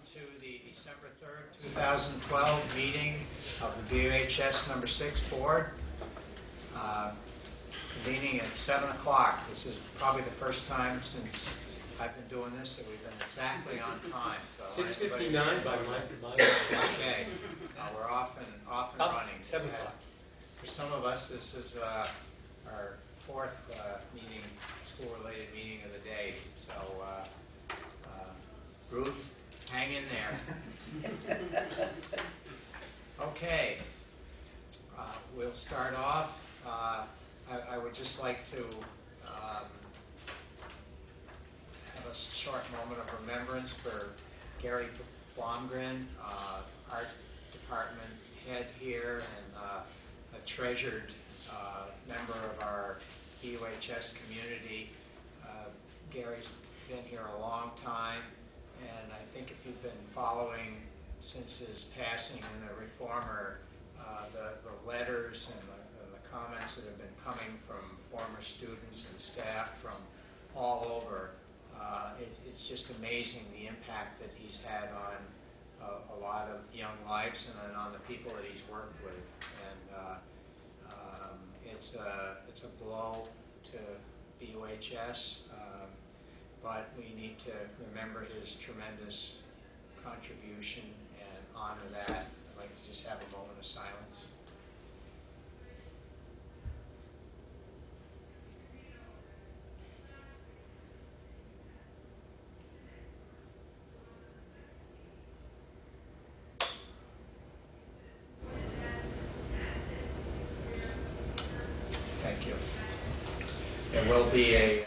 to the December 3rd, 2012 meeting of the BUHS number 6 board, convening at 7 o'clock. This is probably the first time since I've been doing this that we've been exactly on time. So 6:59 by my okay. We're off and running. 7 o'clock. For some of us, this is our fourth meeting, school-related meeting of the day. So, Ruth, hang in there. Okay. We'll start off. I would just like to have a short moment of remembrance for Gary Blomgren, art department head here and a treasured member of our BUHS community. Gary's been here a long time, and I think if you've been following since his passing in the Reformer, the letters and the comments that have been coming from former students and staff from all over, it's just amazing the impact that he's had on a lot of young lives and on the people that he's worked with. And it's a blow to BUHS, but we need to remember his tremendous contribution and honor that. I'd like to just have a moment of silence. Thank you. There will be a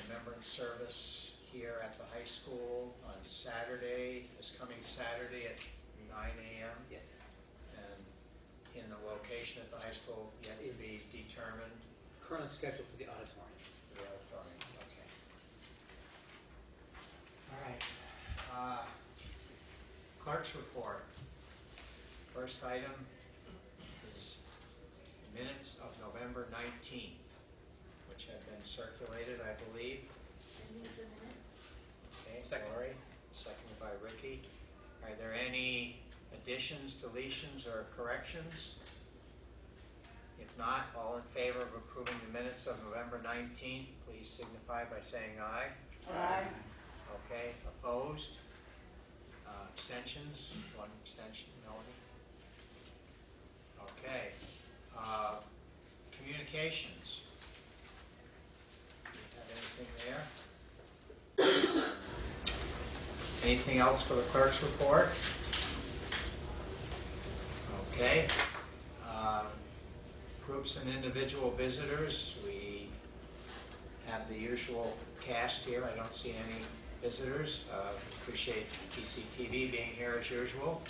remembrance service here at the high school on Saturday, this coming Saturday at 9 a.m. Yes. And in the location at the high school yet to be determined. Current schedule for the auditorium. The auditorium. Okay. All right. Clerk's report. First item is minutes of November 19th, which have been circulated, I believe. I need the minutes. Okay, Second. Lori, seconded by Ricky. Are there any additions, deletions, or corrections? If not, all in favor of approving the minutes of November 19th, please signify by saying aye. Aye. Okay, opposed? Abstentions? One abstention, Melanie. Okay. Communications. Do you have anything there? Anything else for the clerk's report? Okay. Groups and individual visitors. We have the usual cast here. I don't see any visitors. Appreciate TCTV being here as usual.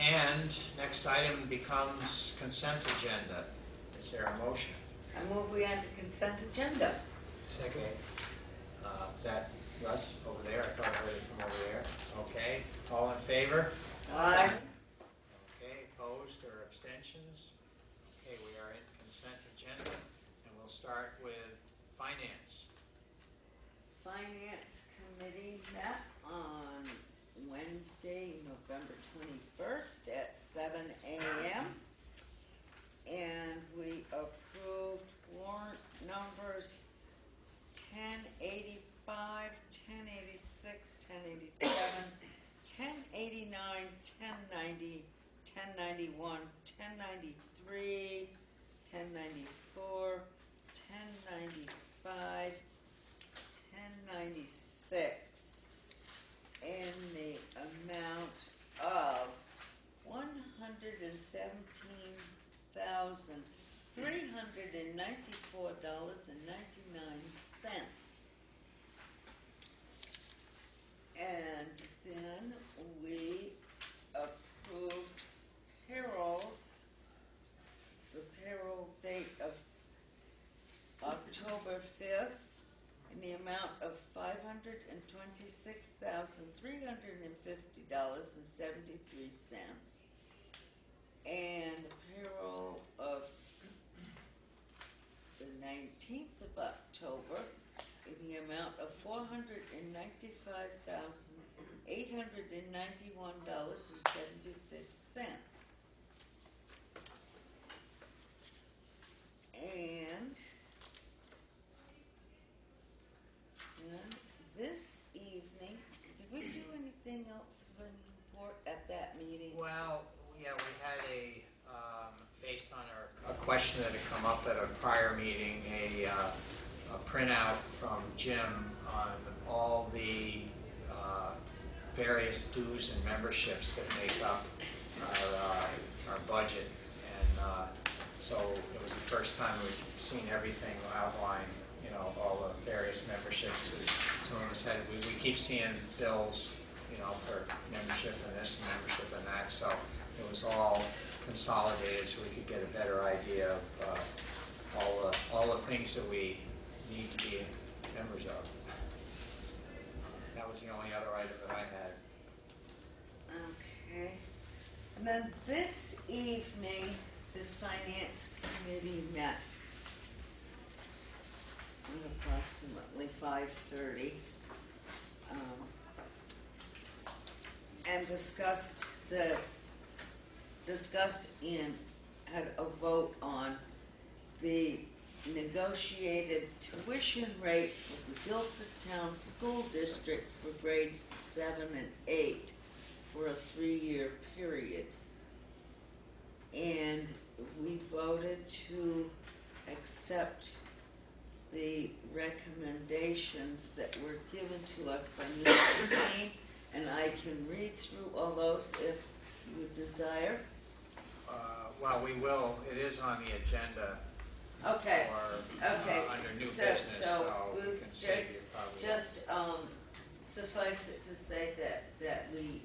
And next item becomes consent agenda. Is there a motion? I move we add the consent agenda. Second. Is that Russ over there? I thought I heard it from over there. Okay. All in favor? Aye. Okay. Opposed or abstentions? Okay, we are in consent agenda, and we'll start with finance. Finance Committee met on Wednesday, November 21st at 7 a.m. and we approved warrant numbers 1085, 1086, 1087, 1089, 1090, 1091, 1093, 1094, 1095, 1096 in the amount of $117,394.99. And then we approved payrolls, the payroll date of October 5th in the amount of $526,350.73, and the payroll of the 19th of October in the amount amount of $495,891.76. And then this evening, did we do anything else of any import at that meeting? Well, yeah, we had based on a question that had come up at a prior meeting, a printout from Jim on all the various dues and memberships that make up our budget. And so it was the first time we've seen everything outlined, all the various memberships. Some of us had, we keep seeing bills, for membership and this and membership and that. So it was all consolidated so we could get a better idea of all the things that we need to be members of. That was the only other item that I had. Okay. And then this evening, the Finance Committee met at approximately 5:30 and discussed and had a vote on the negotiated tuition rate for the Guilford Town School District for grades 7 and 8 for a 3-year period. And we voted to accept the recommendations that were given to us by Mr. Kane, and I can read through all those if you desire. Well, we will. It is on the agenda. Okay. Or Okay. under new business, so we we'll can save you probably. just suffice it to say that we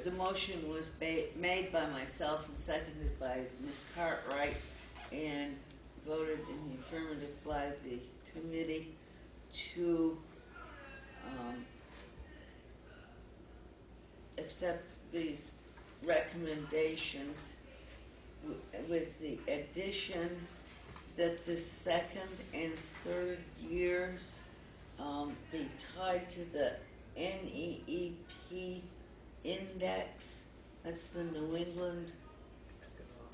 the motion was made by myself and seconded by Ms. Cartwright and voted in the affirmative by the committee to accept these recommendations with the addition that the second and third years be tied to the NEEP index. That's the New England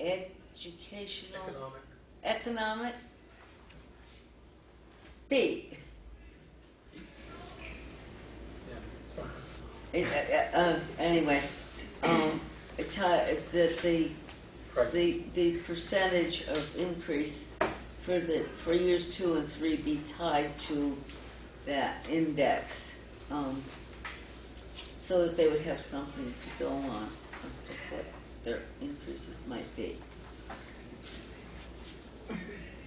Educational Economic B. Anyway, the percentage of increase for years 2 and 3 be tied to that index, so that they would have something to go on as to what their increases might be.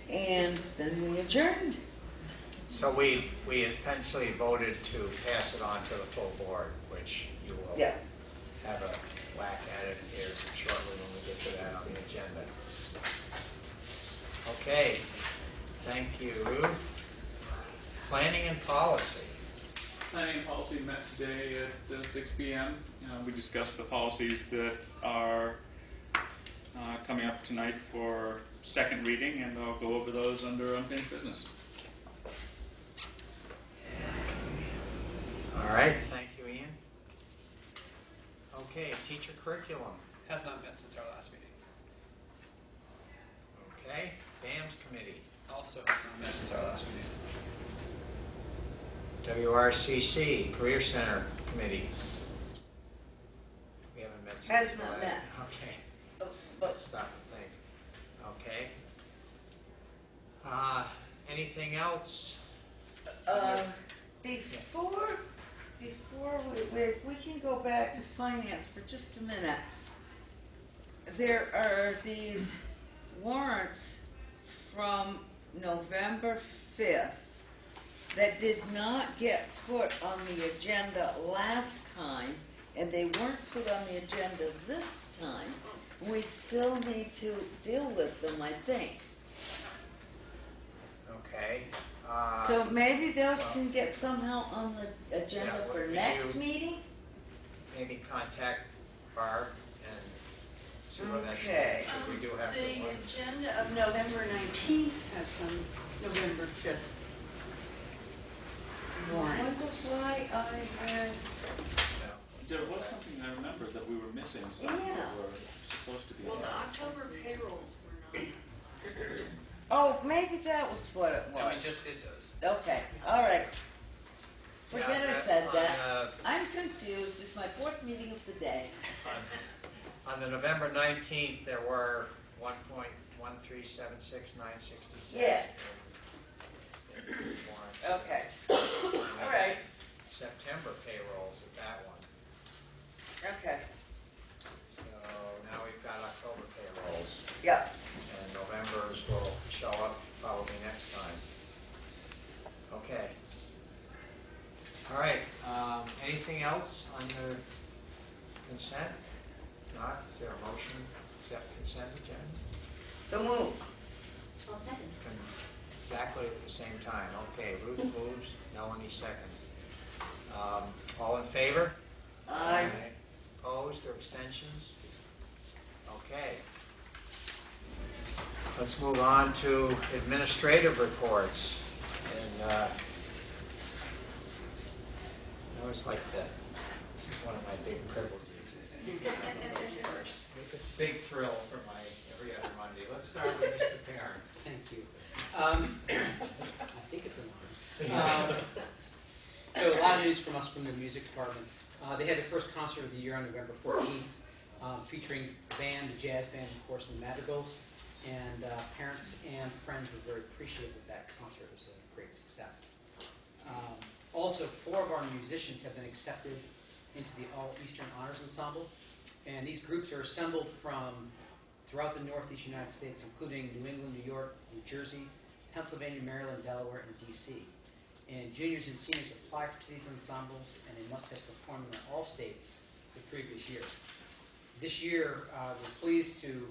And then we adjourned. So we essentially voted to pass it on to the full board, which you will have a whack at it here shortly when we get to that on the agenda. Okay, thank you. Planning and policy. Planning and policy met today at 6 p.m. We discussed the policies that are coming up tonight for second reading, and I'll go over those under unfinished business. All right, thank you, Ian. Okay, teacher curriculum. Has not met since our last meeting. Okay, BAMS committee. Also has not met since our last meeting. WRCC, Career Center Committee. We haven't met since Has the not last- met. Okay, But stop and think. Okay. Anything else? Before if we can go back to finance for just a minute, there are these warrants from November 5th that did not get put on the agenda last time, and they weren't put on the agenda this time. We still need to deal with them, I think. Okay. So maybe those can get somehow on the agenda Yeah, for would next you- meeting? Maybe contact Barb and see what that's. Okay. We do have to The one. agenda of November 19th has some November 5th warrant. wonder why I had, There was something I remember that we were missing, something Yeah. that were supposed to be. well, the October payrolls were not. Oh, maybe that was what it No, we was. just did those. Okay, all right. Forget I said on, that. I'm confused. It's my fourth meeting of the day. On the November 19th, there were 1.1376966. Yes. Warrants. Okay. All right. September payrolls at that one. Okay. So now we've got October payrolls, Yep. and November's will show up probably next time. Okay. All right. Anything else on the consent? Not? Is there a motion to accept consent agenda? So move. I'll second. Exactly at the same time. Okay, Ruth moves, Melanie seconds. All in favor? Aye. Opposed or abstentions? Okay. Let's move on to administrative reports. And I always like to, this is one of my big privileges. It's a big thrill for my every other Monday. Let's start with Mr. Perrin. Thank you. I think it's an honor. So a lot of news from us from the music department. They had their first concert of the year on November 14th, featuring the band, the jazz band, of course, and the Madrigals. And parents and friends were very appreciative of that concert. It was a great success. Also, 4 of our musicians have been accepted into the All-Eastern Honors Ensemble. And these groups are assembled from throughout the Northeast United States, including New England, New York, New Jersey, Pennsylvania, Maryland, Delaware, and D.C. And juniors and seniors apply to these ensembles, and they must have performed in all states the previous year. This year, we're pleased to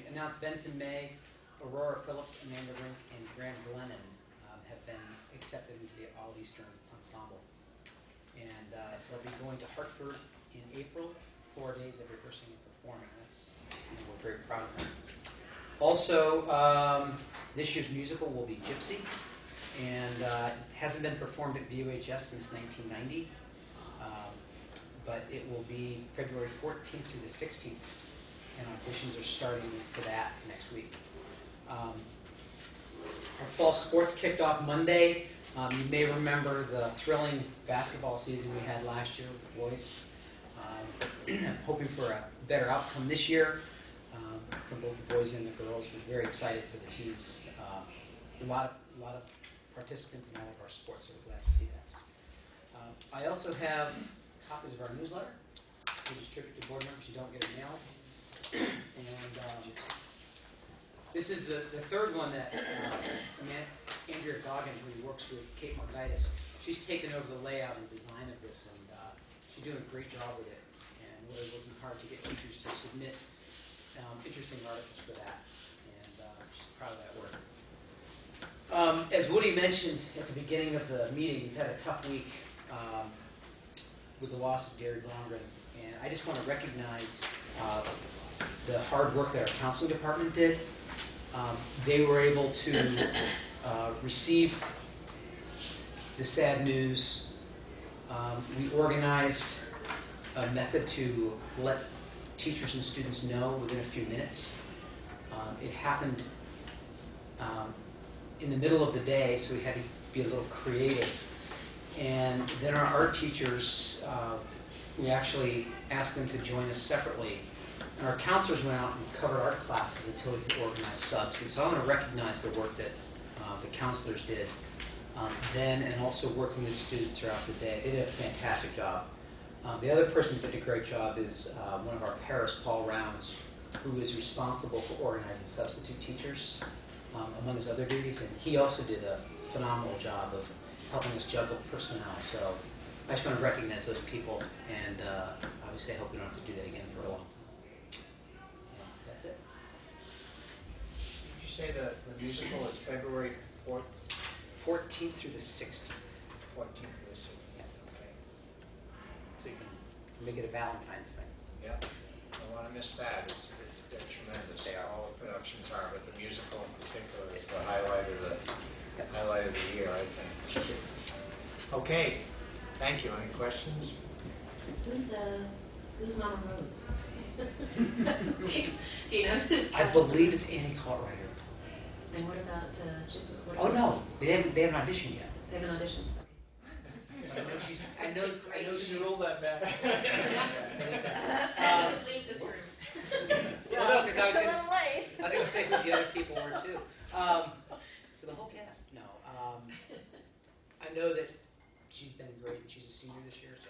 announce Benson May, Aurora Phillips, Amanda Rink, and Graham Glennon have been accepted into the All-Eastern Ensemble. And they'll be going to Hartford in April, 4 days of rehearsing and performing. We're very proud of them. Also, this year's musical will be Gypsy, and it hasn't been performed at VOHS since 1990, but it will be February 14th through the 16th, and auditions are starting for that next week. Our fall sports kicked off Monday. You may remember the thrilling basketball season we had last year with the boys. I'm hoping for a better outcome this year from both the boys and the girls. We're very excited for the teams. A lot of participants in all of our sports, so we're glad to see that. I also have copies of our newsletter to distribute to board members who don't get it mailed. And this is the third one that Andrea Goggin, who works with Kate Margaitis, she's taken over the layout and design of this, and she's doing a great job with it. And we're working hard to get teachers to submit interesting articles for that, and she's proud of that work. As Woody mentioned at the beginning of the meeting, we've had a tough week with the loss of Gary Blomgren, and I just want to recognize the hard work that our counseling department did. They were able to receive the sad news. We organized a method to let teachers and students know within a few minutes. It happened in the middle of the day, so we had to be a little creative. And then our art teachers, we actually asked them to join us separately. And our counselors went out and covered art classes until we could organize subs. And so I want to recognize the work that the counselors did then, and also working with students throughout the day. They did a fantastic job. The other person who did a great job is one of our paras, Paul Rounds, who is responsible for organizing substitute teachers, among his other duties. And he also did a phenomenal job of helping us juggle personnel. So I just want to recognize those people, and obviously I hope we don't have to do that again for a long time. And that's it. Did you say the musical is February 4th, 14th through the 16th. 14th to the 16th? Okay. So you can make it a Valentine's thing. Yep. Don't want to miss that. They're tremendous. They are. All the productions are, but the musical in particular is the highlight of the year, I think. Okay, thank you. Any questions? Who's Mama Rose? do you know who's I believe it's Annie Cartwright. And what about Chip? Oh no, they haven't auditioned yet. They have an audition. But I know she's. I know she's. roll that back. Leave this room. Well, no, because It's a little late. I was going to say who the other people were too. So the whole cast. No, I know that she's been great, and she's a senior this year. So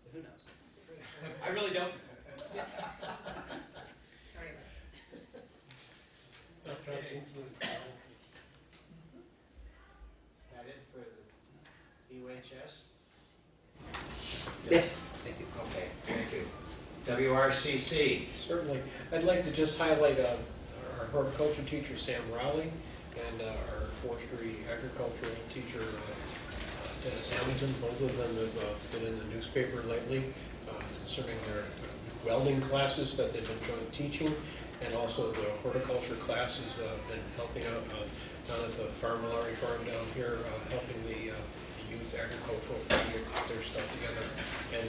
but who knows? That's a great point. I really don't. Sorry about That it for the UHS? Yes. Thank you. Okay, thank you. WRCC. Certainly. I'd like to just highlight our horticulture teacher, Sam Rowley, and our forestry agricultural teacher, Dennis Hamilton. Both of them have been in the newspaper lately concerning their welding classes that they've been teaching, and also the horticulture classes been helping out down at the Larry Farm down here, helping the youth agricultural to get their stuff together, and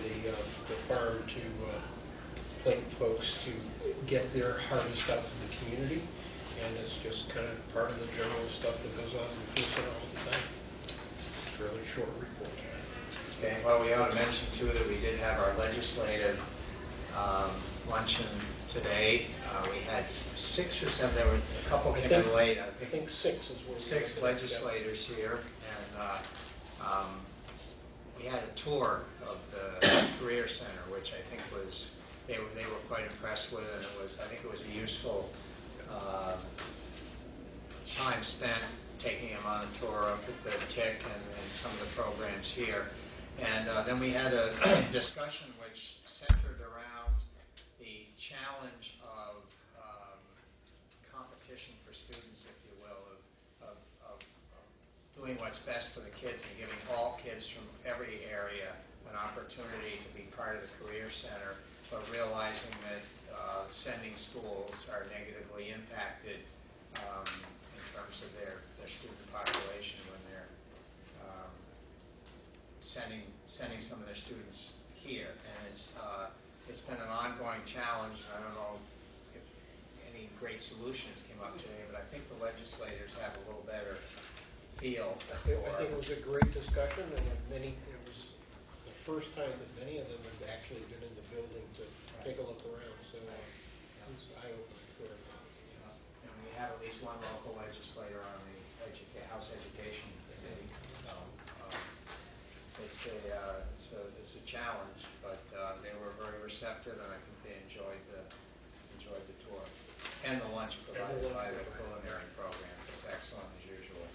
the farm to plate folks to get their harvest out to the community, and it's just kind of part of the general stuff that goes on in the food center all the time. It's a really short report. Okay, well, we ought to mention too that we did have our legislative luncheon today. We had 6 or 7, there were a couple came in late. I think 6 is where we 6 legislators here, and we had a tour of the Career Center, which I think was, they were quite impressed with, and I think it was a useful time spent taking them on a tour up at the TIC and some of the programs here. And then we had a discussion which centered around the challenge of competition for students, if you will, of doing what's best for the kids and giving all kids from every area an opportunity to be part of the Career Center, but realizing that sending schools are negatively impacted in terms of their student population when they're sending some of their students here. And it's been an ongoing challenge. I don't know if any great solutions came up today, but I think the legislators have a little better feel. I think it was a great discussion, and it was the first time that many of them have actually been in the building to take a look around, so it was eye-opening for them. And we have at least one local legislator on the House Education Committee. It's a challenge, but they were very receptive, and I think they enjoyed the tour and the lunch provided by the culinary program. It's excellent as usual.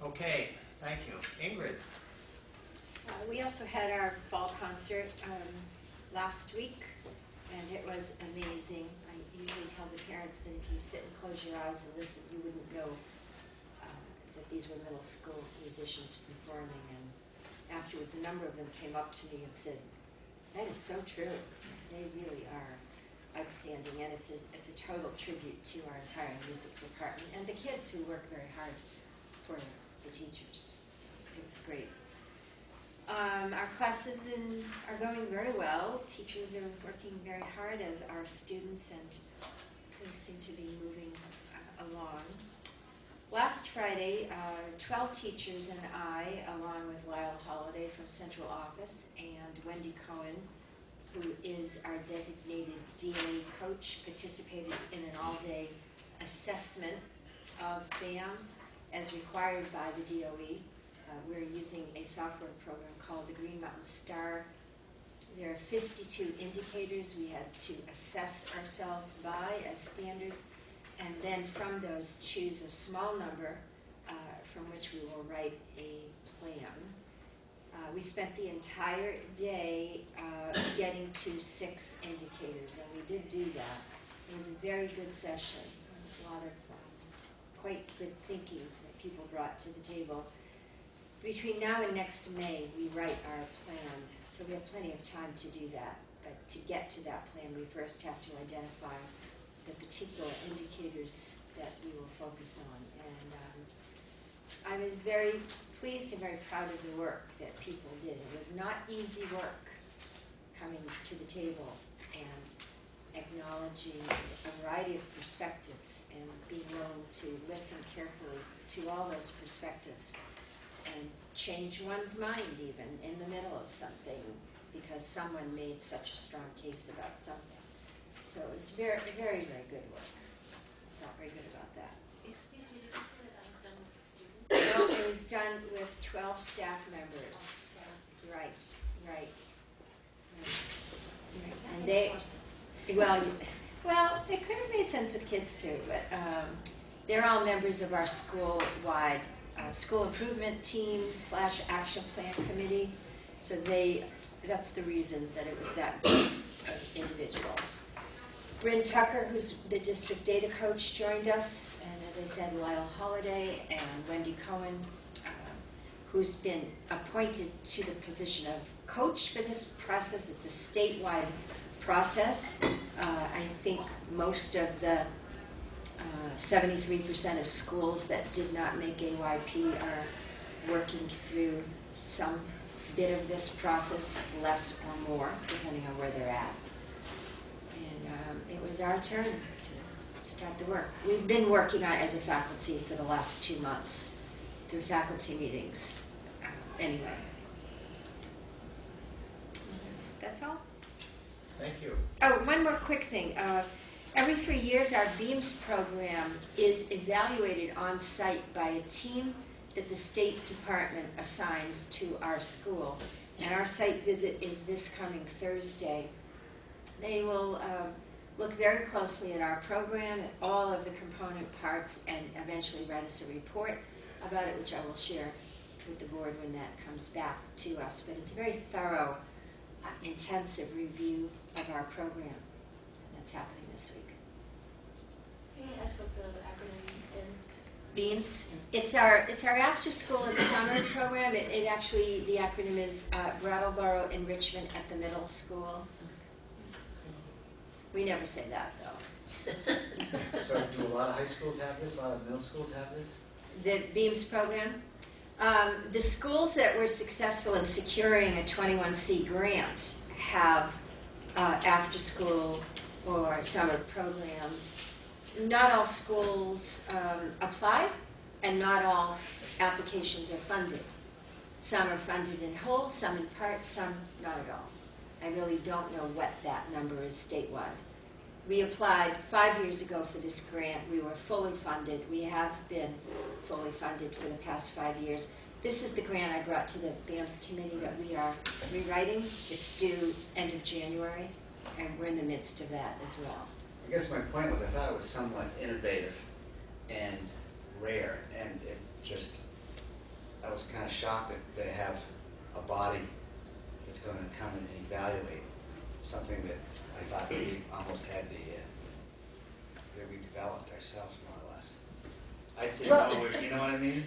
Okay, thank you, Ingrid. We also had our fall concert last week, and it was amazing. I usually tell the parents that if you sit and close your eyes and listen, you wouldn't know that these were middle school musicians performing. And afterwards, a number of them came up to me and said, "That is so true. They really are outstanding," and it's a total tribute to our entire music department and the kids who work very hard for the teachers. It was great. Our classes are going very well. Teachers are working very hard, as are students, and things seem to be moving along. Last Friday, 12 teachers and I, along with Lyle Holliday from Central Office and Wendy Cohen, who is our designated DA coach, participated in an all-day assessment of FAMs as required by the DOE. We're using a software program called the Green Mountain Star. There are 52 indicators we had to assess ourselves by as standards, and then from those choose a small number from which we will write a plan. We spent the entire day getting to 6 indicators, and we did do that. It was a very good session, a lot of quite good thinking that people brought to the table. Between now and next May, we write our plan, so we have plenty of time to do that. But to get to that plan, we first have to identify the particular indicators that we will focus on. And I was very pleased and very proud of the work that people did. It was not easy work coming to the table and acknowledging a variety of perspectives and being willing to listen carefully to all those perspectives and change one's mind even in the middle of something because someone made such a strong case about something. So it was very, very, very good work. Felt very good about that. Excuse me, did you say that was done with students? No, it was done with 12 staff members. Right, right. And they, well, it could have made sense with kids too, but they're all members of our school-wide school improvement team / action plan committee. So that's the reason that it was that group of individuals. Bryn Tucker, who's the district data coach, joined us, and as I said, Lyle Holliday and Wendy Cohen, who's been appointed to the position of coach for this process. It's a statewide process. I think most of the 73% of schools that did not make AYP are working through some bit of this process, less or more, depending on where they're at. And it was our turn to start the work. We've been working on it as a faculty for the last 2 months through faculty meetings. Anyway, that's all. Thank you. Oh, one more quick thing. Every 3 years, our BEAMS program is evaluated on site by a team that the State Department assigns to our school. And our site visit is this coming Thursday. They will look very closely at our program, at all of the component parts, and eventually write us a report about it, which I will share with the board when that comes back to us. But it's a very thorough, intensive review of our program. That's happening this week. May I ask what the acronym is? BEAMS. It's our after school and summer program. It actually, the acronym is Brattleboro Enrichment at the Middle School. We never say that though. So do a lot of high schools have this? A lot of middle schools have this? The BEAMS program. The schools that were successful in securing a 21C grant have after school or summer programs. Not all schools apply, and not all applications are funded. Some are funded in whole, some in part, some not at all. I really don't know what that number is statewide. We applied 5 years ago for this grant. We were fully funded. We have been fully funded for the past 5 years. This is the grant I brought to the BAMS committee that we are rewriting. It's due end of January, and we're in the midst of that as well. I guess my point was I thought it was somewhat innovative and rare, and it just, I was kind of shocked that they have a body that's going to come and evaluate something that I thought that we almost had that we developed ourselves more or less. I didn't know, you know what I mean?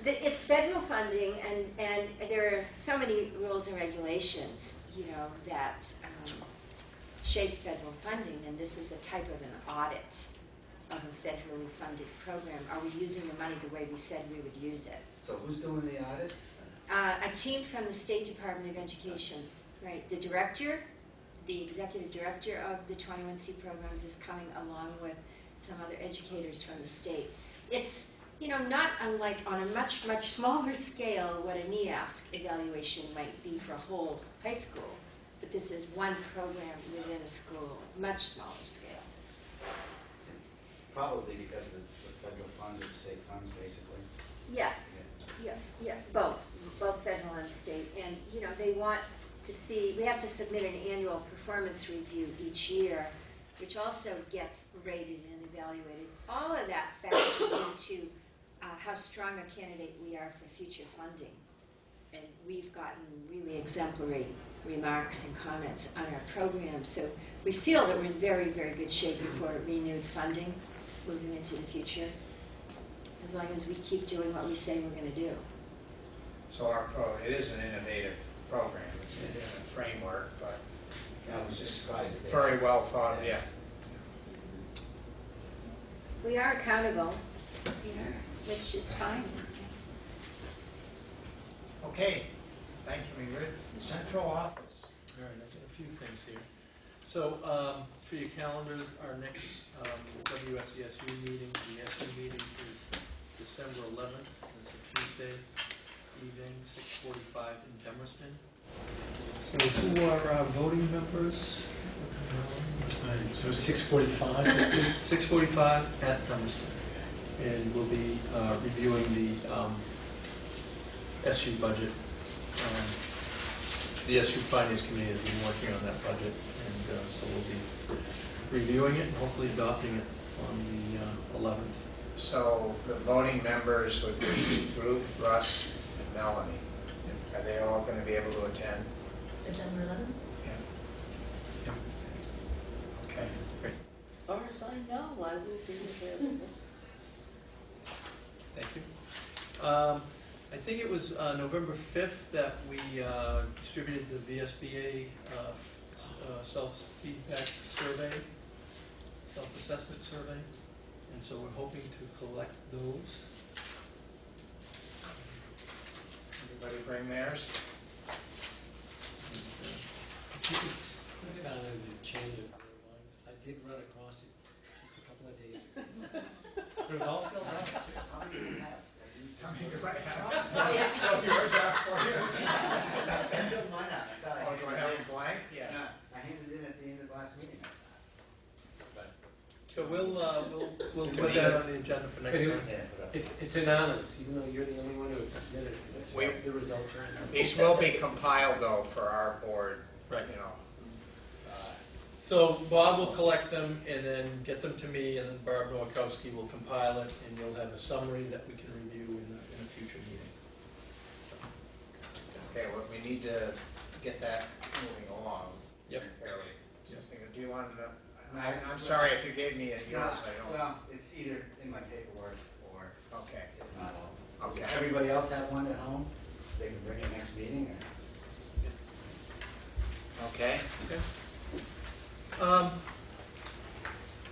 It's federal funding, and there are so many rules and regulations, that shape federal funding, and this is a type of an audit of a federally funded program. Are we using the money the way we said we would use it? So who's doing the audit? A team from the State Department of Education, right? The director, the executive director of the 21C programs is coming along with some other educators from the state. It's, not unlike on a much, much smaller scale what a NEASC evaluation might be for a whole high school. But this is one program within a school, much smaller scale. Probably because of the federal funds or the state funds, basically. Yes, yeah, both federal and state. And, they want to see, we have to submit an annual performance review each year, which also gets rated and evaluated. All of that factors into how strong a candidate we are for future funding. And we've gotten really exemplary remarks and comments on our program. So we feel that we're in very, very good shape for renewed funding moving into the future, as long as we keep doing what we say we're going to do. So it is an innovative program. It's within a framework, but I was just surprised that they very well thought. Yeah. We are accountable. you know, which is fine. Okay, thank you, Ingrid. Central office. All right, I've got a few things here. So, for your calendars, our next WSESU meeting, the SU meeting is December 11th. It's a Tuesday evening, 6:45 in Demerston. So who are voting members? So 6:45. 6:45 at Demerston. And we'll be reviewing the SU budget. The SU Finance Committee has been working on that budget, and so we'll be reviewing it and hopefully adopting it on the 11th. So the voting members would be Ruth, Russ, and Melanie. Are they all going to be able to attend? December 11th? Yeah. Okay, great. As far as I know, I will be available. Thank you. I think it was November 5th that we distributed the VSBA self-feedback survey, self-assessment survey, and so we're hoping to collect those. Everybody bring theirs? It's put it on the change of line, because I did run across it just a couple of days ago. But it was all filled out. How many do you have? How many do I have? Fill yours out for you. I filled mine out. I thought I Oh, do I have it blank? Yes. No, I handed it in at the end of the last meeting. But, So we'll put that on the agenda for next time. yeah, but It's anonymous, even though you're the only one who submitted it. The results are anonymous. These will be compiled though for our board, Right. you know. So Bob will collect them and then get them to me, and then Barb Nowakowski will compile it, and you'll have a summary that we can review in a future meeting. Okay, well, we need to get that moving along. Yep. Fairly. Yep. Do you want to, I'm sorry if you gave me yours, I don't. well, it's either in my paperwork or Okay, if not, I'll. Okay. Does everybody else have one at home? So they can bring it next meeting or? okay.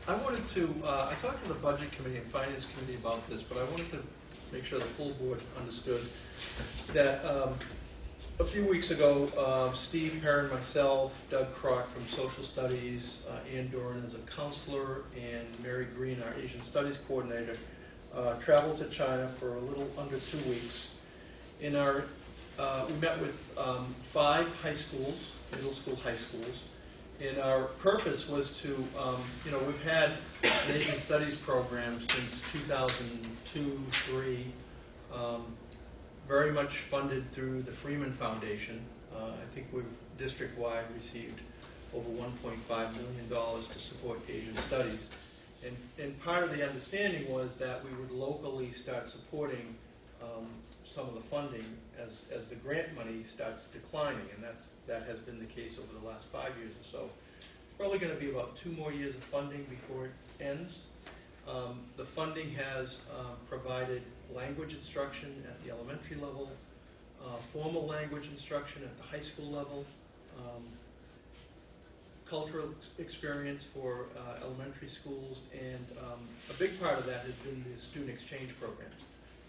I wanted to, I talked to the Budget Committee and Finance Committee about this, but I wanted to make sure the full board understood that a few weeks ago, Steve Perrin, myself, Doug Crock from Social Studies, Ann Doran as a counselor, and Mary Green, our Asian Studies coordinator, traveled to China for a little under 2 weeks. In our, we met with 5 high schools, middle school, high schools, and our purpose was to, we've had an Asian Studies program since 2002-03, very much funded through the Freeman Foundation. I think we've district-wide received over $1.5 million to support Asian Studies. And part of the understanding was that we would locally start supporting some of the funding as the grant money starts declining, and that has been the case over the last 5 years or so. It's probably going to be about 2 more years of funding before it ends. The funding has provided language instruction at the elementary level, formal language instruction at the high school level, cultural experience for elementary schools, and a big part of that has been the student exchange programs.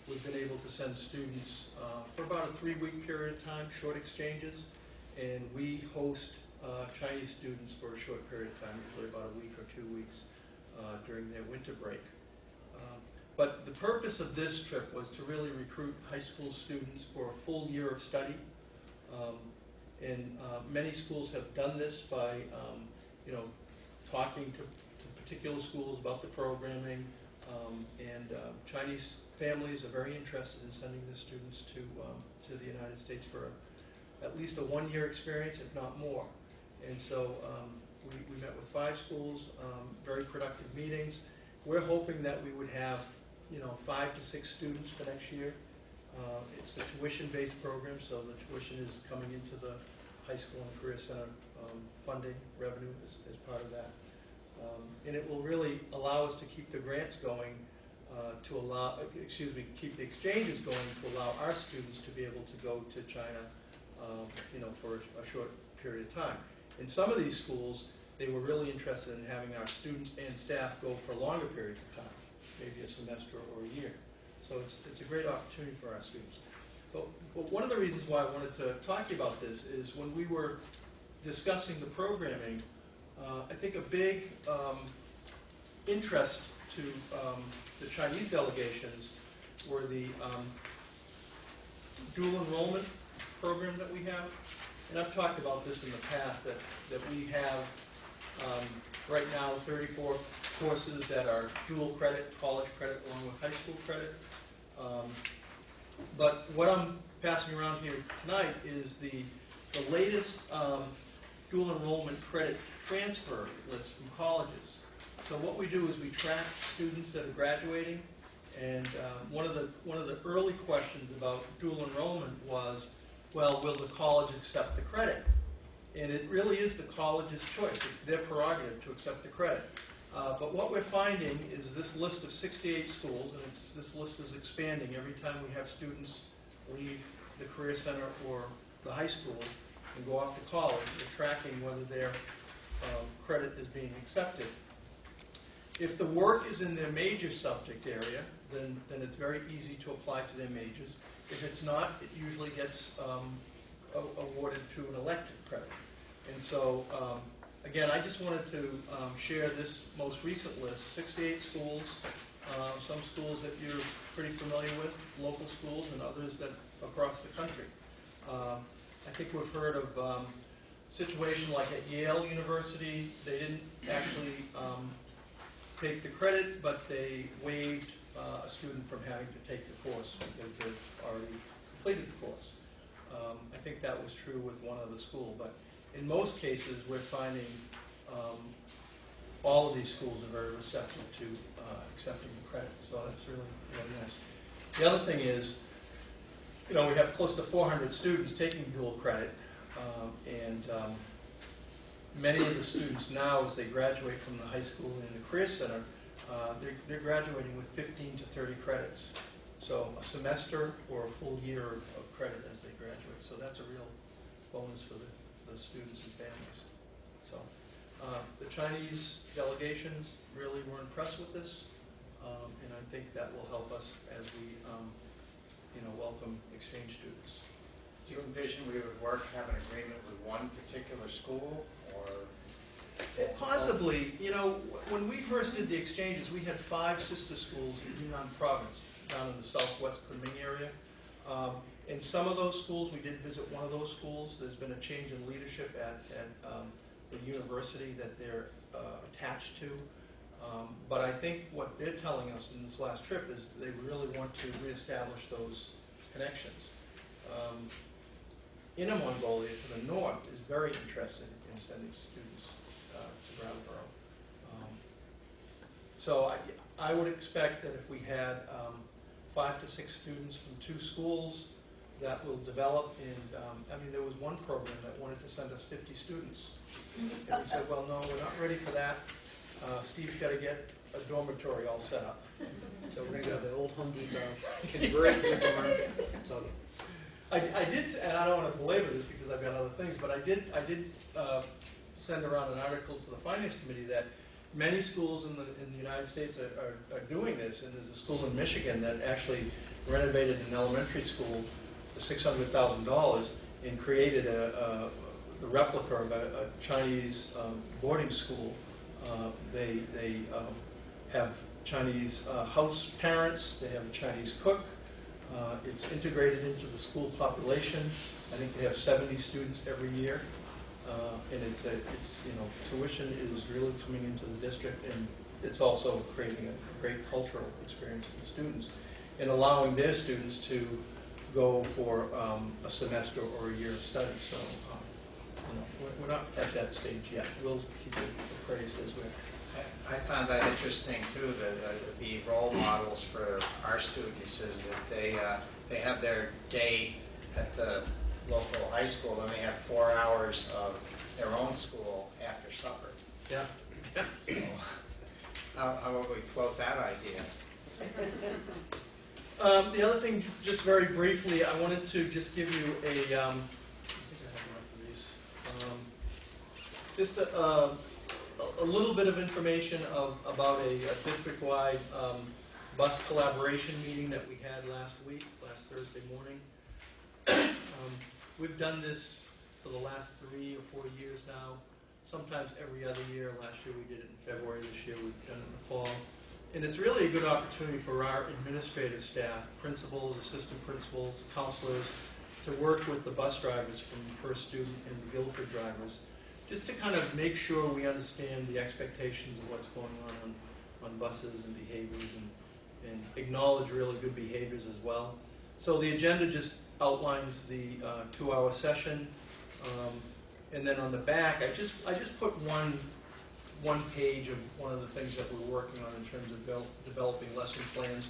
We've been able to send students for about a 3-week period of time, short exchanges, and we host Chinese students for a short period of time, usually about a week or 2 weeks during their winter break. But the purpose of this trip was to really recruit high school students for a full year of study. And many schools have done this by, talking to particular schools about the programming. And Chinese families are very interested in sending their students to the United States for at least a 1-year experience, if not more. And so we met with 5 schools, very productive meetings. We're hoping that we would have 5 to 6 students for next year. It's a tuition-based program, so the tuition is coming into the high school and career center funding revenue as part of that. And it will really allow us to keep the grants going, keep the exchanges going to allow our students to be able to go to China, for a short period of time. In some of these schools, they were really interested in having our students and staff go for longer periods of time, maybe a semester or a year. So it's a great opportunity for our students. But one of the reasons why I wanted to talk to you about this is when we were discussing the programming, I think a big interest to the Chinese delegations were the dual enrollment program that we have. And I've talked about this in the past, that we have right now 34 courses that are dual credit, college credit, along with high school credit. But what I'm passing around here tonight is the latest dual enrollment credit transfer list from colleges. So what we do is we track students that are graduating, and one of the early questions about dual enrollment was, well, will the college accept the credit? And it really is the college's choice. It's their prerogative to accept the credit. But what we're finding is this list of 68 schools, and this list is expanding every time we have students leave the Career Center or the high school and go off to college. We're tracking whether their credit is being accepted. If the work is in their major subject area, then it's very easy to apply to their majors. If it's not, it usually gets awarded to an elective credit. And so, again, I just wanted to share this most recent list, 68 schools, some schools that you're pretty familiar with, local schools, and others that across the country. I think we've heard of a situation like at Yale University. They didn't actually take the credit, but they waived a student from having to take the course because they've already completed the course. I think that was true with one other school, but in most cases we're finding all of these schools are very receptive to accepting the credit, so that's really, really nice. The other thing is, we have close to 400 students taking dual credit, and many of the students now, as they graduate from the high school and the Career Center, they're graduating with 15 to 30 credits. So a semester or a full year of credit as they graduate. So that's a real bonus for the students and families. So the Chinese delegations really were impressed with this, and I think that will help us as we welcome exchange students. Do you envision we would have an agreement with one particular school, or? Possibly. When we first did the exchanges, we had 5 sister schools in Yunnan Province, down in the southwest Kunming area. In some of those schools, we did visit one of those schools. There's been a change in leadership at the university that they're attached to. But I think what they're telling us in this last trip is they really want to reestablish those connections. Inner Mongolia, to the north, is very interested in sending students to Brattleboro. So I would expect that if we had 5 to 6 students from 2 schools, that will develop. And there was one program that wanted to send us 50 students, and we said, well, no, we're not ready for that. Steve's got to get a dormitory all set up. So we're going to go to the old Home Depot, convert the dorm. It's all good. I did, and I don't want to belabor this because I've got other things, but I did send around an article to the Finance Committee that many schools in the United States are doing this, and there's a school in Michigan that actually renovated an elementary school for $600,000 and created the replica of a Chinese boarding school. They have Chinese house parents, they have a Chinese cook. It's integrated into the school population. I think they have 70 students every year, and it's tuition is really coming into the district, and it's also creating a great cultural experience for the students, and allowing their students to go for a semester or a year of study. So we're not at that stage yet. We'll keep it appraised as we're. I found that interesting too. The role models for our students is that they have their day at the local high school, and they have 4 hours of their own school after supper. Yeah. So how would we float that idea? The other thing, just very briefly, I wanted to just give you a. I think I have enough of these. Just a little bit of information about a district-wide bus collaboration meeting that we had last Thursday morning. We've done this for the last 3 or 4 years now, sometimes every other year. Last year we did it in February, this year we've done it in the fall. And it's really a good opportunity for our administrative staff, principals, assistant principals, counselors, to work with the bus drivers from First Student and the Guilford drivers, just to kind of make sure we understand the expectations of what's going on buses and behaviors, and acknowledge really good behaviors as well. So the agenda just outlines the 2-hour session, and then on the back, I just put one page of one of the things that we're working on in terms of developing lesson plans.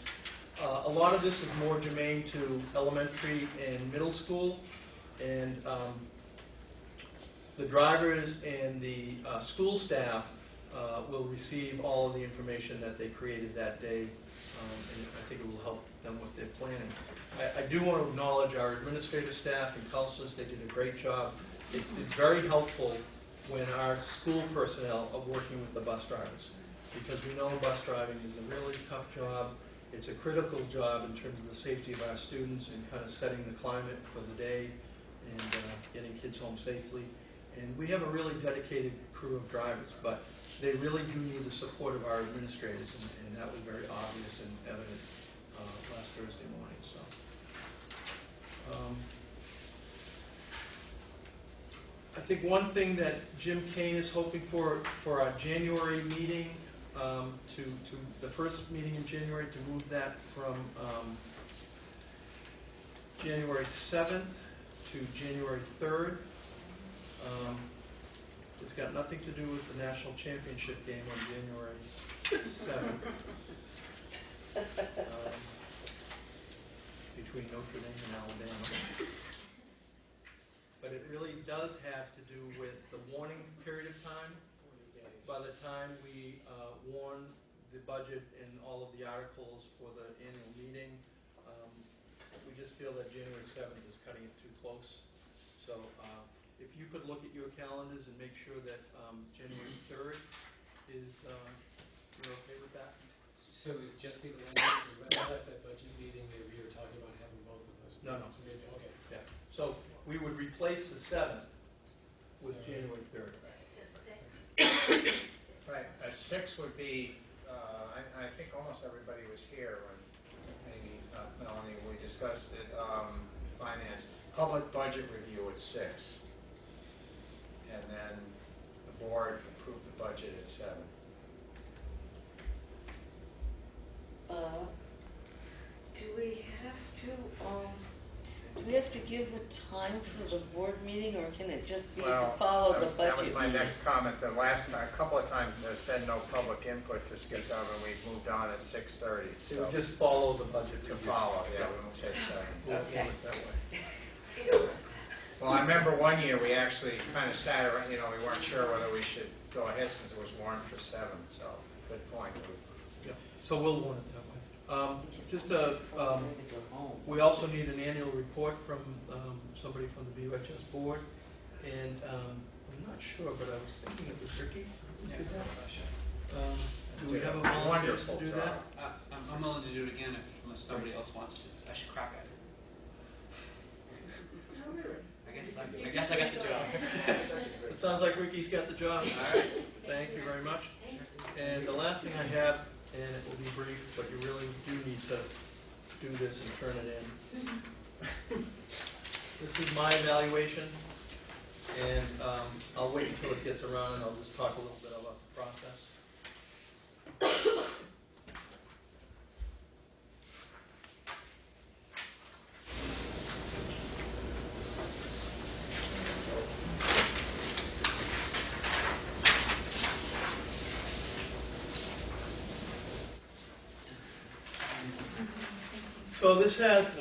A lot of this is more germane to elementary and middle school, and the drivers and the school staff will receive all of the information that they created that day, and I think it will help them with their planning. I do want to acknowledge our administrative staff and counselors. They did a great job. It's very helpful when our school personnel are working with the bus drivers, because we know bus driving is a really tough job. It's a critical job in terms of the safety of our students and kind of setting the climate for the day and getting kids home safely. And we have a really dedicated crew of drivers, but they really do need the support of our administrators, and that was very obvious and evident last Thursday morning. So, I think one thing that Jim Kane is hoping for our January meeting, to the first meeting in January, to move that from January 7th to January 3rd. It's got nothing to do with the national championship game on January 7th. Between Notre Dame and Alabama. But it really does have to do with the warning period of time. By the time we warn the budget and all of the articles for the annual meeting, we just feel that January 7th is cutting it too close. So if you could look at your calendars and make sure that January 3rd is, you're okay with that? So it would just be the one that budget meeting that we were talking about having both of those? No. So maybe, okay. Yeah. So we would replace the 7th with January 3rd. Right, at 6 would be, I think almost everybody was here when, maybe Melanie, we discussed it, finance. Public budget review at 6. And then the board approved the budget at 7. Do we have to give a time for the board meeting, or can it just be to follow the budget? That was my next comment. The last time, a couple of times, there's been no public input to speak of, and we've moved on at 6:30. So just follow the budget. To follow, yeah, we won't say 7. We'll do Okay. it that way. Well, I remember one year we actually kind of sat around, we weren't sure whether we should go ahead since it was warned for 7, so good point. Yeah. So we'll warn it that way. We also need an annual report from somebody from the BUHS board, and I'm not sure, but I was thinking it was Ricky who did that. Do we have a volunteer to do that? I'm willing to do it again unless somebody else wants to. I should crack at it. I guess I got the job. So it sounds like Ricky's got the job. All right. Thank you very much. And the last thing I have, and it will be brief, but you really do need to do this and turn it in. This is my evaluation, and I'll wait until it gets around, and I'll just talk a little bit about the process. So this has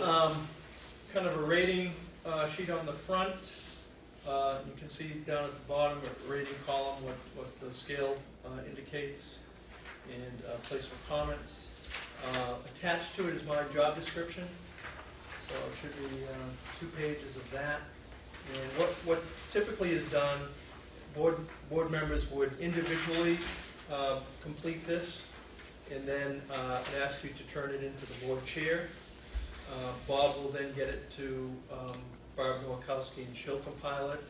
kind of a rating sheet on the front. You can see down at the bottom, a rating column, what the scale indicates, and a place for comments. Attached to it is my job description. So it should be 2 pages of that. And what typically is done, board members would individually complete this, and then I'd ask you to turn it into the board chair. Bob will then get it to Barb Nowakowski, and she'll compile it.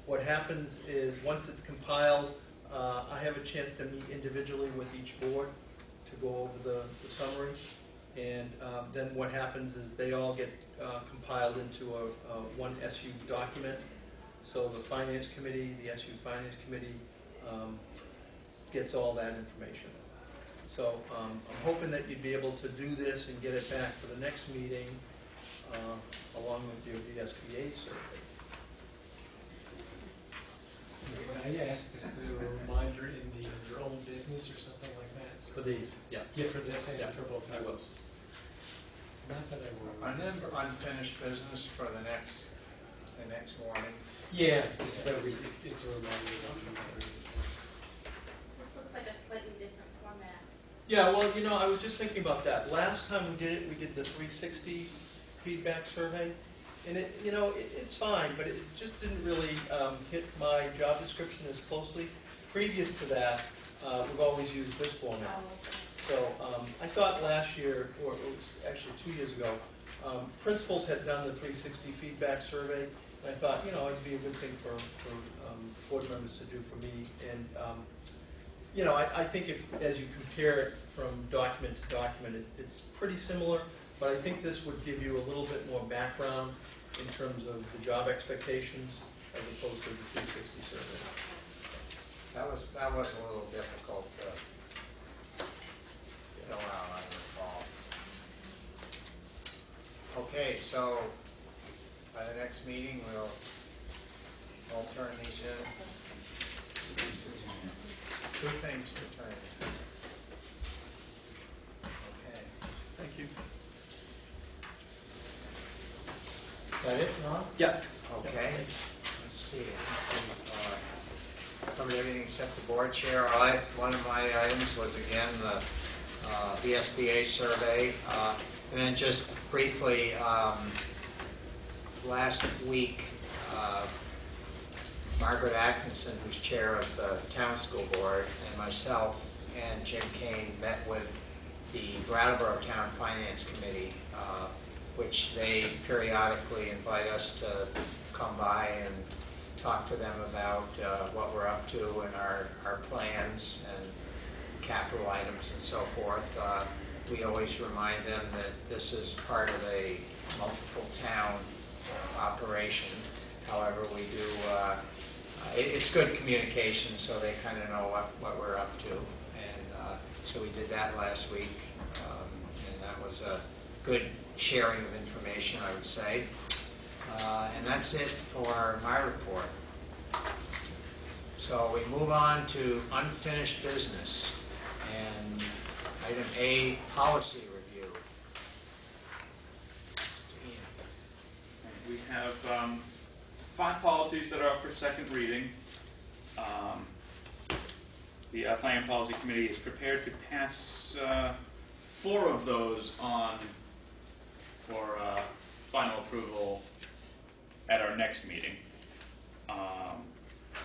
What happens is, once it's compiled, I have a chance to meet individually with each board to go over the summary. And then what happens is they all get compiled into one SU document. So the Finance Committee, the SU Finance Committee, gets all that information. So I'm hoping that you'd be able to do this and get it back for the next meeting, along with your VSBA survey. Can I ask, is there a reminder in your own business or something like that? For these, yeah. Yeah, for this and Yeah, for both I of will. those. Not that I will remember. Unfinished business for the next morning. Yes, it's a reminder about remembering. This looks like a slightly different format. Yeah, well, I was just thinking about that. Last time we did it, we did the 360 feedback survey, and it's fine, but it just didn't really hit my job description as closely. Previous to that, we've always used this format. So I thought last year, or it was actually 2 years ago, principals had done the 360 feedback survey, and I thought, it'd be a good thing for board members to do for me. And I think as you compare it from document to document, it's pretty similar, but I think this would give you a little bit more background in terms of the job expectations as opposed to the 360 survey. That was a little difficult to fill out, I recall. Okay, so by the next meeting, we'll turn these in. Two things to turn in. Okay. Thank you. Is that it, Ron? Yeah. Okay. Let's see. I covered everything except the board chair. One of my items was, again, the VSBA survey. And then just briefly, last week, Margaret Atkinson, who's chair of the town school board, and myself and Jim Kane met with the Brattleboro Town Finance Committee, which they periodically invite us to come by and talk to them about what we're up to and our plans and capital items and so forth. We always remind them that this is part of a multiple town operation. However, we do, it's good communication, so they kind of know what we're up to. And so we did that last week, and that was a good sharing of information, I would say. And that's it for my report. So we move on to unfinished business. And item A, policy review. Mr. Ian. We have 5 policies that are up for second reading. The Planning Policy Committee is prepared to pass 4 of those on for final approval at our next meeting.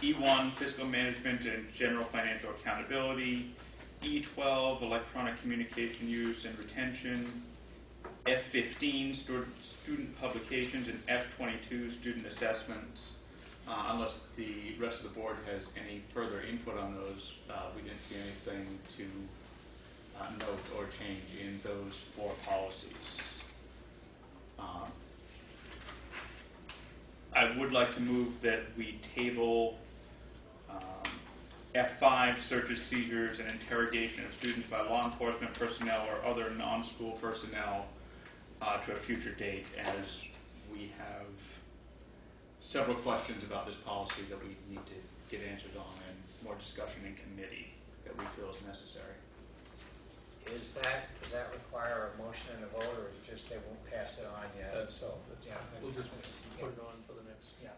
E1, fiscal management and general financial accountability. E12, electronic communication use and retention. F15, student publications, and F22, student assessments. Unless the rest of the board has any further input on those, we didn't see anything to note or change in those 4 policies. I would like to move that we table F5, searches, seizures, and interrogation of students by law enforcement personnel or other non-school personnel to a future date, as we have several questions about this policy that we need to get answers on and more discussion in committee that we feel is necessary. Does that require a motion and a vote, or is it just they won't pass it on yet? That's all. Yeah. We'll just put it on for the next, Yeah.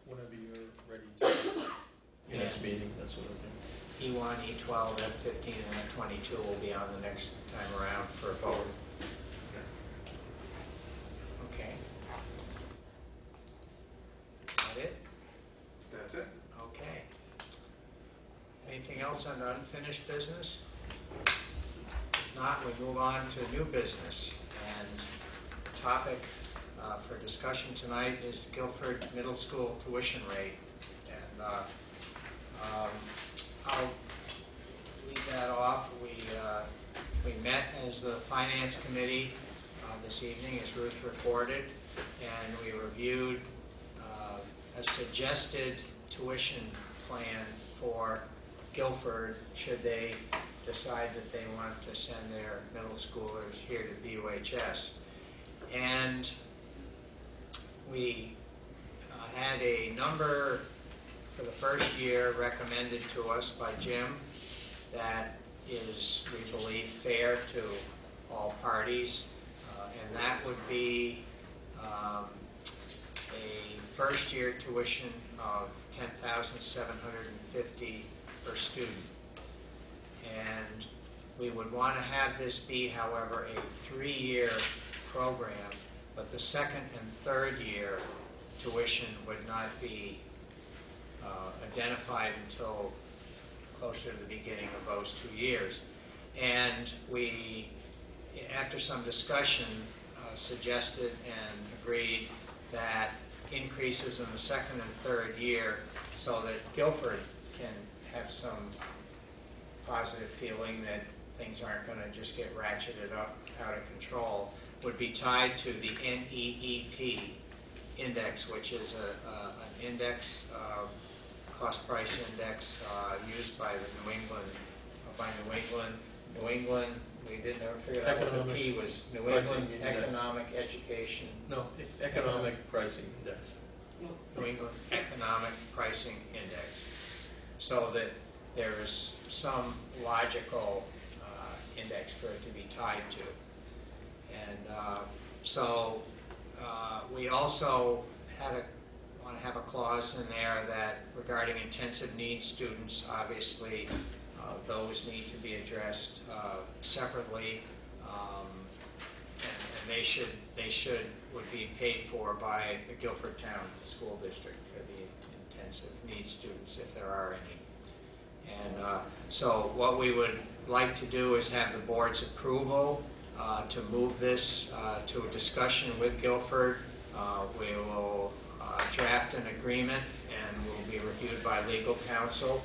whenever you're ready to. Next meeting, that sort of thing. E1, E12, F15, and F22 will be on the next time around for a vote. Okay. That it? That's it. Okay. Anything else on unfinished business? not, we move on to new business. And the topic for discussion tonight is Guilford Middle School tuition rate. And I'll leave that off. We met as the Finance Committee this evening, as Ruth reported, and we reviewed a suggested tuition plan for Guilford should they decide that they want to send their middle schoolers here to BUHS. And we had a number for the first year recommended to us by Jim that is, we believe, fair to all parties, and that would be a first-year tuition of $10,750 per student. And we would want to have this be, however, a 3-year program, but the second and third year tuition would not be identified until closer to the beginning of those 2 years. And we, after some discussion, suggested and agreed that increases in the second and third year, so that Guilford can have some positive feeling that things aren't going to just get ratcheted up out of control, would be tied to the NEEP index, which is an index, cost price index used by the New England. We didn't ever figure out what the P was. New England Economic Education. No, Economic Pricing Index. New England Economic Pricing Index, so that there is some logical index for it to be tied to. And so we also want to have a clause in there that regarding intensive needs students, obviously those need to be addressed separately, and they would be paid for by the Guilford Town School District for the intensive needs students, if there are any. And so what we would like to do is have the board's approval to move this to a discussion with Guilford. We will draft an agreement and will be reviewed by legal counsel.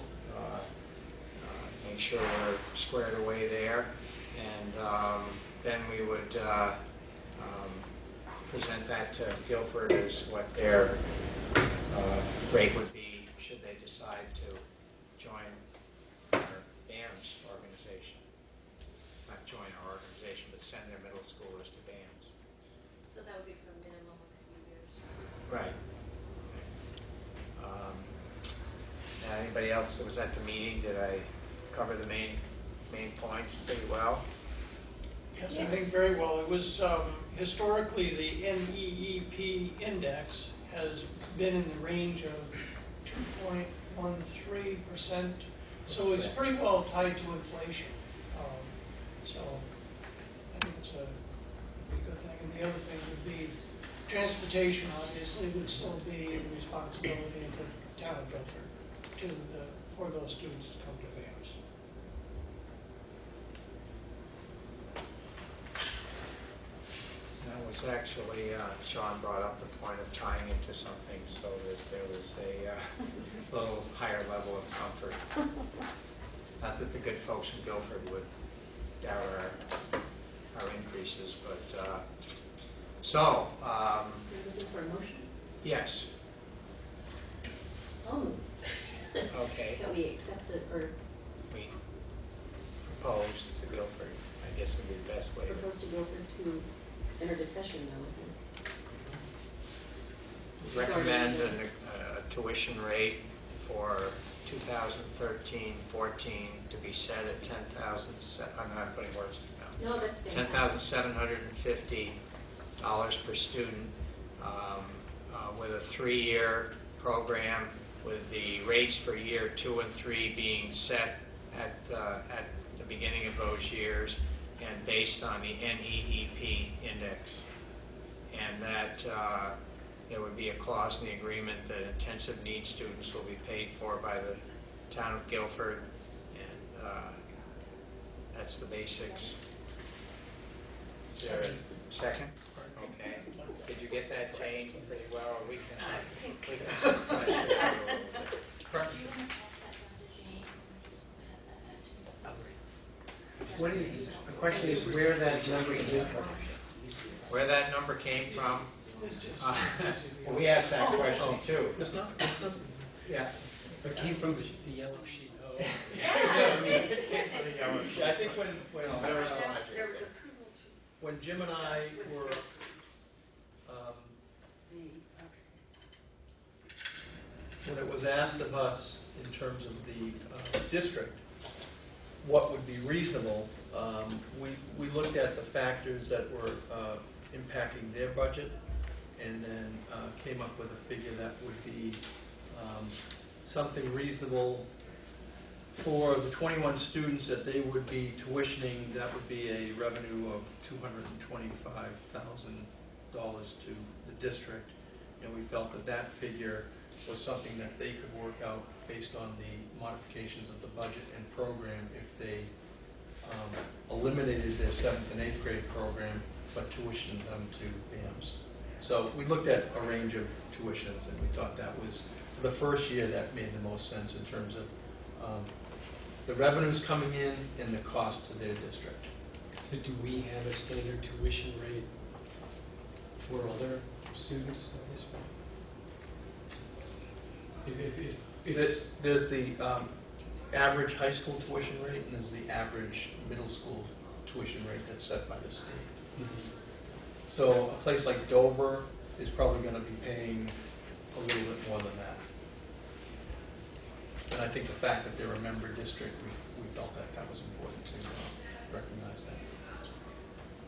Make sure we're squared away there. And then we would present that to Guilford as what their rate would be should they decide to join our BAMS organization. Not join our organization, but send their middle schoolers to BAMS. So that would be for a minimum of 3 years. Right. Now, anybody else that was at the meeting, did I cover the main points pretty well? Yes, I think very well. It was historically the NEEP index has been in the range of 2.13%, so it's pretty well tied to inflation. So I think it's a good thing. And the other thing would be transportation. Obviously, would still be a responsibility of the town of Guilford for those students to come to BAMS. That was actually, Sean brought up the point of tying it to something so that there was a little higher level of comfort. Not that the good folks in Guilford would doubt our increases, but so. You're looking for a motion? Yes. Oh. Okay. Can we accept the, or We propose to Guilford, I guess would be the best way. propose to Guilford to enter discussion though, isn't it? Recommend a tuition rate for 2013-14 to be set at $10,000. I'm not putting words in No, that's fantastic. $10,750 per student, with a 3-year program, with the rates for year 2 and 3 being set at the beginning of those years and based on the NEEP index. And that there would be a clause in the agreement that intensive needs students will be paid for by the town of Guilford, and that's the basics. Second? Okay. Did you get that changed pretty well, or we can? I think we so. can flesh it out a little bit. Do you want to pass that down to Jane, or just pass that back to me? What is, the question is where that number came from. Where that number came from? It's just. Well, we asked that question too. It's not, Yeah. It came from the yellow sheet. Oh. I think when There was There was approval to. when Jim and I were, when it was asked of us in terms of the district, what would be reasonable, we looked at the factors that were impacting their budget, and then came up with a figure that would be something reasonable for the 21 students that they would be tuitioning. That would be a revenue of $225,000 to the district, and we felt that that figure was something that they could work out based on the modifications of the budget and program if they eliminated their 7th and 8th grade program but tuitioned them to BAMS. So we looked at a range of tuitions, and we thought that was, for the first year, that made the most sense in terms of the revenues coming in and the cost to their district. So do we have a standard tuition rate for other students at this point? There's the average high school tuition rate, and there's the average middle school tuition rate that's set by the state. Mm-hmm. So a place like Dover is probably going to be paying a little bit more than that. And I think the fact that they're a member district, we felt that that was important to recognize that.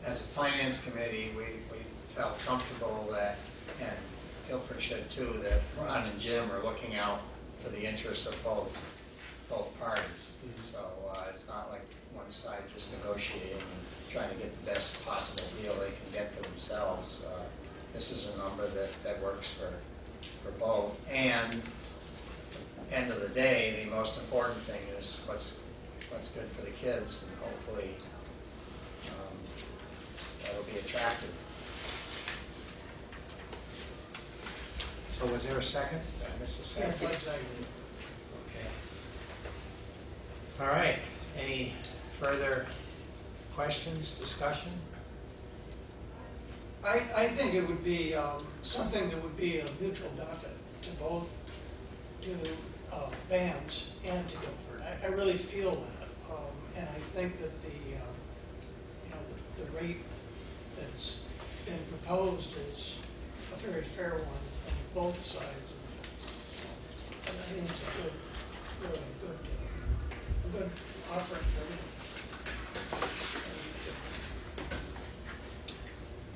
As a finance committee, we felt comfortable that, and Guilford should too, that Ron and Jim are looking out for the interests of both parties. So it's not like one side just negotiating and trying to get the best possible deal they can get for themselves. This is a number that works for both. And end of the day, the most important thing is what's good for the kids, and hopefully that'll be attractive. So was there a second? Did I miss a second? Yes, I second. Okay. All right. Any further questions, discussion? I think it would be something that would be a mutual benefit to both, to BAMS and to Guilford. I really feel that, and I think that the rate that's been proposed is a very fair one on both sides of things. And I think it's a good offering for everyone.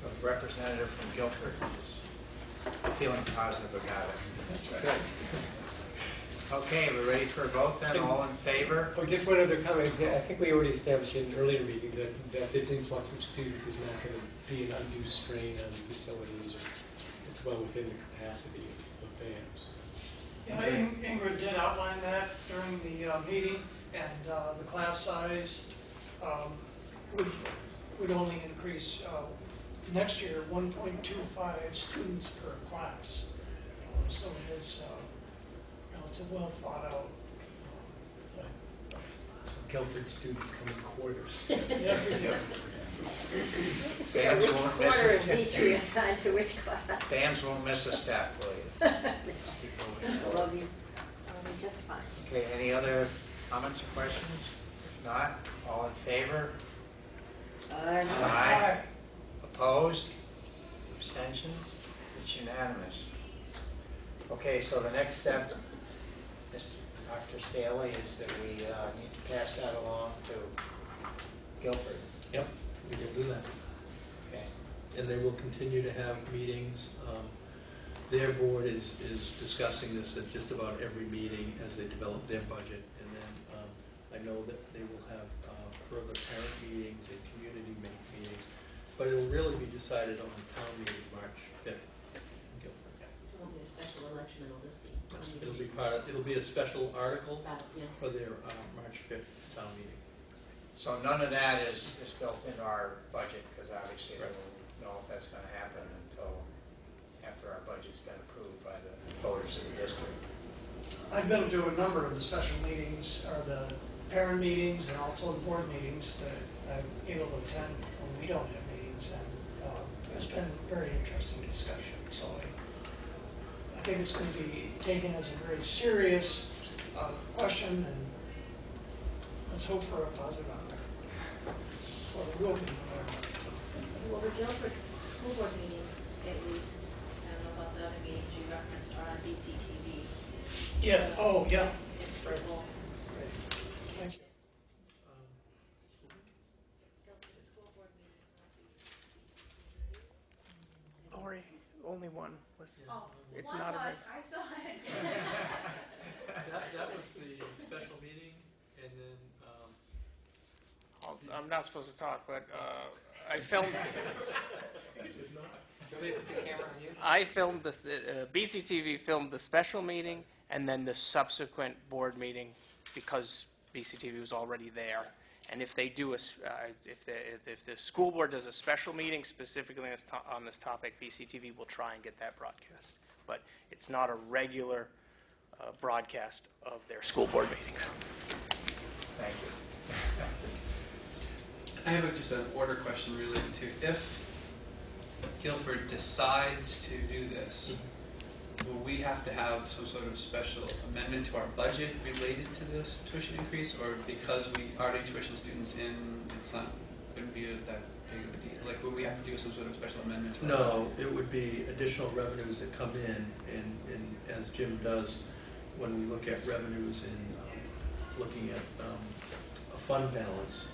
A representative from Guilford is feeling positive about it. That's right. Good. Okay, we're ready for a vote then. All in favor? Oh, just one other comment. I think we already established in an earlier meeting that this influx of students is not going to be an undue strain on facilities, or it's well within the capacity of BAMS. Yeah, Ingrid did outline that during the meeting, and the class size would only increase next year 1.25 students per class. So it is, it's a well thought out thing. Guilford students come in quarters. Yeah, yeah. BAMS Which won't miss quarter a of each we assign to which class? BAMS won't miss a step, will you? Keep moving forward. We'll be just fine. Okay, any other comments or questions? If not, all in favor? Aye. Opposed? Abstentions? It's unanimous. Okay, so the next step, Dr. Staley, is that we need to pass that along to Guilford. Yep, we can do that. Okay. And they will continue to have meetings. Their board is discussing this at just about every meeting as they develop their budget. And then I know that they will have further parent meetings and community meetings. But it will really be decided on the town meeting March 5th in Guilford. It won't be a special election, it'll just be. It'll be a special article Yeah. for their March 5th town meeting. So none of that is built into our budget, because obviously there will no that's gonna happen until after our budget's been approved by the voters of the district. I've been to a number of the special meetings, or the parent meetings, and also the board meetings that I'm able to attend when we don't have meetings, and it's been a very interesting discussion. So I think it's going to be taken as a very serious question, and let's hope for a positive outcome. Well, there will be no matter what, so. Well, the Guilford school board meetings, at least, I don't know about the other meetings you referenced, are on BCTV. Yeah, oh, yeah. If Right. people Right. catch it. Guilford school board meetings won't be BCTV. Lori, only one was. Oh, It's one not a was, I saw it. That was the special meeting, and then, I'm not supposed to talk, but I filmed. I filmed the BCTV filmed the special meeting and then the subsequent board meeting because BCTV was already there. And if they do if the school board does a special meeting specifically on this topic, BCTV will try and get that broadcast. But it's not a regular broadcast of their school board meetings. Thank you. I have just an order question related to if Guilford decides to do this, will we have to have some sort of special amendment to our budget related to this tuition increase, or because we already tuition students in, it's not, wouldn't be that big of a deal? Like, would we have to do some sort of special amendment to our budget? no, it would be additional revenues that come in, and as Jim does, when we look at revenues and looking at a fund balance,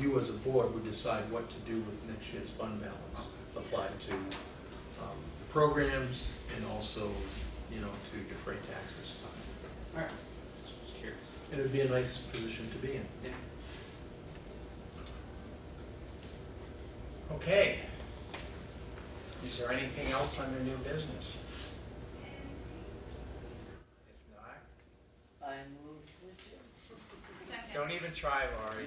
you as a board would decide what to do with next year's fund balance applied to programs and also, to defray taxes. All right, just curious. And it would be a nice position to be in. Yeah. Okay. Is there anything else under new business? If not, I moved with you. Second. don't even try, Laurie.